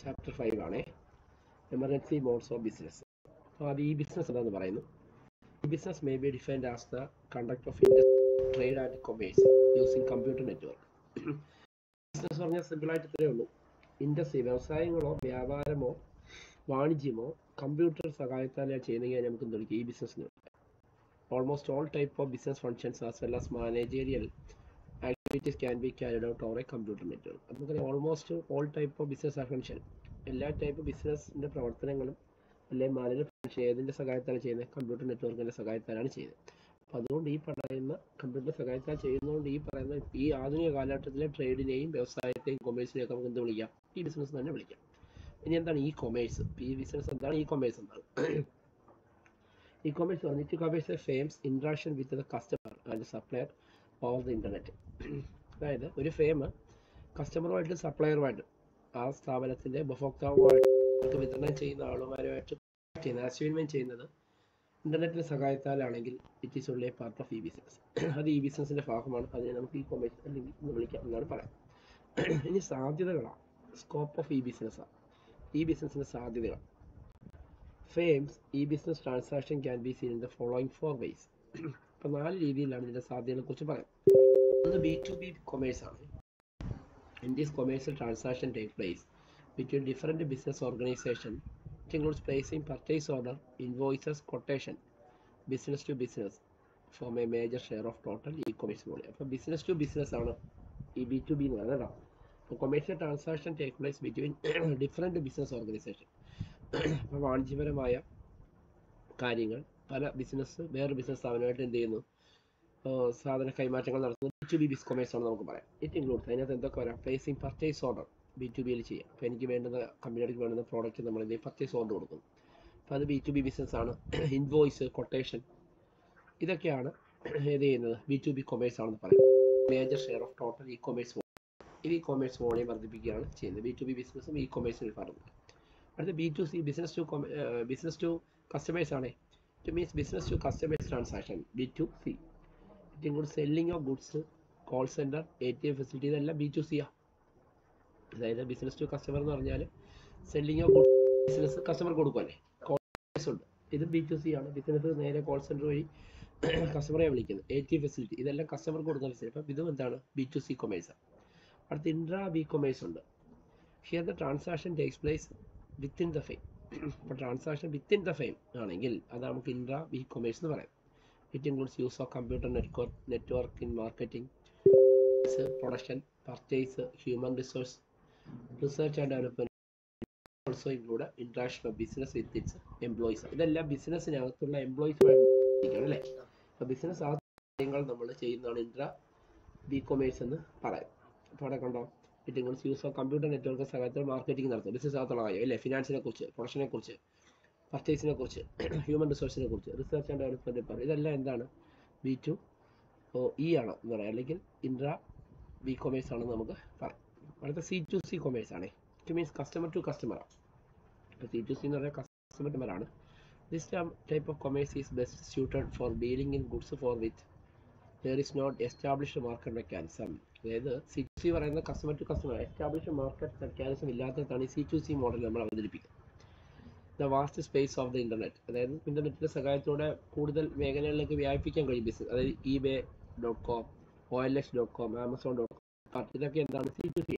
Chapter 5 ആണ് emergency modes of business. അപ്പോൾ അത് ഈ ബിസിനസ് എന്താണെന്ന് പറയുന്നു. ഈ business may be defined as the conduct of trade and commerce using computer network. Business പറഞ്ഞാൽ സിമ്പിളായിട്ട് ഇത്രയേ ഉള്ളൂ. ഇൻഡസ്ട്രി, വ്യവസായങ്ങളോ വ്യാപാരമോ വാണിജ്യമോ കമ്പ്യൂട്ടർ സഹായത്താൽ ചെയ്യുന്നെങ്കിൽ നമുക്ക് എന്ത് വിളിക്കാം? E-business. Almost all type of business functions as well as managerial activities can be carried out over a computer network. നമുക്കറിയാം almost all type of business function, എല്ലാ ടൈപ്പ് ബിസിനസ്സിൻ്റെ പ്രവർത്തനങ്ങളും അല്ലെങ്കിൽ മാനേജർ ഫങ്ഷൻ ഏതിൻ്റെ സഹായത്താലാണ് ചെയ്യുന്നത്? കമ്പ്യൂട്ടർ നെറ്റ്വർക്കിൻ്റെ സഹായത്താലാണ് ചെയ്യുന്നത്. അപ്പോൾ അതുകൊണ്ട് ഈ പറയുന്ന കമ്പ്യൂട്ടർ സഹായത്താൽ ചെയ്യുന്നതുകൊണ്ട് ഈ ആധുനിക കാലഘട്ടത്തിലെ ട്രേഡിനെയും വ്യവസായത്തെയും കൊമേഴ്സിനെയും ഒക്കെ നമുക്ക് എന്ത് വിളിക്കാം? ഈ ബിസിനസ് തന്നെ വിളിക്കാം. ഇനി എന്താണ് ഈ കൊമേഴ്സ്? ഈ ബിസിനസ് എന്താണ്? ഈ കൊമേഴ്സ് എന്താണ്? ഈ കൊമേഴ്സ് പറഞ്ഞാൽ it covers A firms interaction with the customer and supplier of the internet. അതായത് ഒരു ഫേം കസ്റ്റമറുമായിട്ട് സപ്ലയറുമായിട്ട് ആ സ്ഥാപനത്തിൻ്റെ ഉപഭോക്താവുമായിട്ട് വിതരണം ചെയ്യുന്ന ആളുമാരുമായിട്ട് ആശയവിനിമയം ചെയ്യുന്നത് ഇൻ്റർനെറ്റിൻ്റെ സഹായത്താലാണെങ്കിൽ it is only a part of e-business. അത് ഈ ബിസിനസ്സിൻ്റെ ഭാഗമാണ്. അതിനെ നമുക്ക് ഈ കൊമേഴ്സ് അല്ലെങ്കിൽ എന്ന് വിളിക്കാം എന്നാണ് പറയാം. ഇനി സാധ്യതകളാണ്, സ്കോപ്പ് ഓഫ് ഈ ബിസിനസ്സാണ്. ഈ ബിസിനസ്സിൻ്റെ സാധ്യതകൾ. ഫേംസ് ഈ business transaction can be seen in the following 4 ways. ഇപ്പം 4 രീതിയിലാണ് ഇതിൻ്റെ സാധ്യതകളെ കുറിച്ച് പറയാം. ഒന്ന് B2B കൊമേഴ്സ് ആണ്. In this commercial transaction take place between different business organization. It includes placing purchase order, invoices, quotation. Business to business form a major share of total e-commerce volume. അപ്പോൾ business to business ആണ് ഈ B2B എന്ന് പറയുന്നത്. അപ്പോൾ commercial transaction take place between different business organisation. അപ്പോൾ വാണിജ്യപരമായ കാര്യങ്ങൾ പല ബിസിനസ് വേറെ ബിസിനസ് സ്ഥാപനമായിട്ട് എന്ത് ചെയ്യുന്നു? സാധന കൈമാറ്റങ്ങൾ നടത്തുന്നത് B2B കൊമേഴ്സ് ആണ് നമുക്ക് പറയാം. ഇറ്റ് ഇൻക്ലൂഡ്സ്, അതിനകത്ത് എന്തൊക്കെ വരാം? പ്ലേസിങ് പർച്ചേസ് ഓർഡർ B2Bയിൽ ചെയ്യാം. അപ്പോൾ എനിക്ക് വേണ്ടുന്ന കമ്പനിക്ക് വേണ്ടുന്ന പ്രോഡക്റ്റ് നമ്മൾ എന്ത് ചെയ്യും? പർച്ചേസ് ഓർഡർ കൊടുക്കും. അപ്പോൾ അത് B2B ബിസിനസ് ആണ്. ഇൻവോയ്സ്, കൊട്ടേഷൻ, ഇതൊക്കെയാണ് ഏത് ചെയ്യുന്നത്? B2B കൊമേഴ്സ് ആണെന്ന് പറയും. Major share of total e-commerce volume. ഇത് ഇ കൊമേഴ്സ് വോളിയം വർദ്ധിപ്പിക്കുകയാണ് ചെയ്യുന്നത്. B2B ബിസിനസ്സും ഇ കൊമേഴ്സിൽ പറഞ്ഞു. അടുത്ത B2C ബിസിനസ് ടു കസ്റ്റമേഴ്സ് ആണ്. It means business to customers transaction B2C. It include selling of goods, call centre, ATM facility, ഇതെല്ലാം B2C ആണ്. അതായത് ബിസിനസ് ടു കസ്റ്റമർ എന്ന് പറഞ്ഞാൽ selling of goods business customer കൊടുക്കുമല്ലേ, കോൾ ഉണ്ട്. ഇത് B2C ആണ്. ബിസിനസ് നേരെ കോൾ സെൻറ്റർ വഴി കസ്റ്റമറെ വിളിക്കുന്നത്. ATM ഫെസിലിറ്റി, ഇതെല്ലാം കസ്റ്റമർ കൊടുക്കുന്ന ഫെസിലിറ്റി. അപ്പം ഇതും എന്താണ്? B2C commerce. അടുത്ത ഇൻട്രാ B കൊമേഴ്സ് ഉണ്ട്. Here the transaction takes place within the fame. അപ്പോൾ ട്രാൻസാക്ഷൻ വിത്തിൻ ദ ഫെയിം ആണെങ്കിൽ അത് നമുക്ക് ഇൻട്രാ B കൊമേഴ്സ് എന്ന് പറയാം. It includes use of computer network in marketing, production, purchase, human resource, research and development. Also include interaction of business with its employees. ഇതെല്ലാം ബിസിനസ്സിനകത്തുള്ള എംപ്ലോയീസുമായിട്ട് അല്ലേ? അപ്പോൾ business ആ കാര്യങ്ങൾ നമ്മൾ ചെയ്യുന്നതാണ് ഇൻട്രാ B കൊമേഴ്സ് എന്ന് പറയാം. അപ്പോൾ അവിടെ കണ്ടോ? It includes use of computer network സഹായത്തിൽ മാർക്കറ്റിംഗ് നടത്തും. ബിസിനസ് അകത്തുള്ള കാര്യം അല്ലേ? ഫിനാൻസിനെ കുറിച്ച്, പ്രൊഡക്ഷനെ കുറിച്ച്, പർച്ചേസിനെ കുറിച്ച്, ഹ്യൂമൻ റിസോഴ്സിനെ കുറിച്ച്, റിസർച്ച് ആൻഡ് ഡെവലപ്മെൻറ്റ് പറയും. ഇതെല്ലാം എന്താണ്? B2E ആണ് എന്ന് പറയാം, അല്ലെങ്കിൽ ഇൻട്രാ B കൊമേഴ്സ് ആണെന്ന് നമുക്ക് പറയാം. അടുത്ത C2C കൊമേഴ്സ് ആണ്. It means customer to customer. അപ്പോൾ C2C എന്ന് പറഞ്ഞാൽ കസ്റ്റമർ ആണ്. This type of commerce is best suited for dealing in goods for with there is not established market mechanism. അതായത് C2C പറയുന്ന customer to customer, established market mechanism ഇല്ലാത്തതാണ് ഈ C2C model നമ്മൾ അവതരിപ്പിക്കുന്നത്. The vast space of the internet, അതായത് ഇൻ്റർനെറ്റിൻ്റെ സഹായത്തോടെ കൂടുതൽ മേഖലകളിലേക്ക് വ്യാപിപ്പിക്കാൻ കഴിയും ബിസിനസ്. അതായത് eBay.com, OLX.com, Amazon.com, ഇതൊക്കെ എന്താണ്? C2C.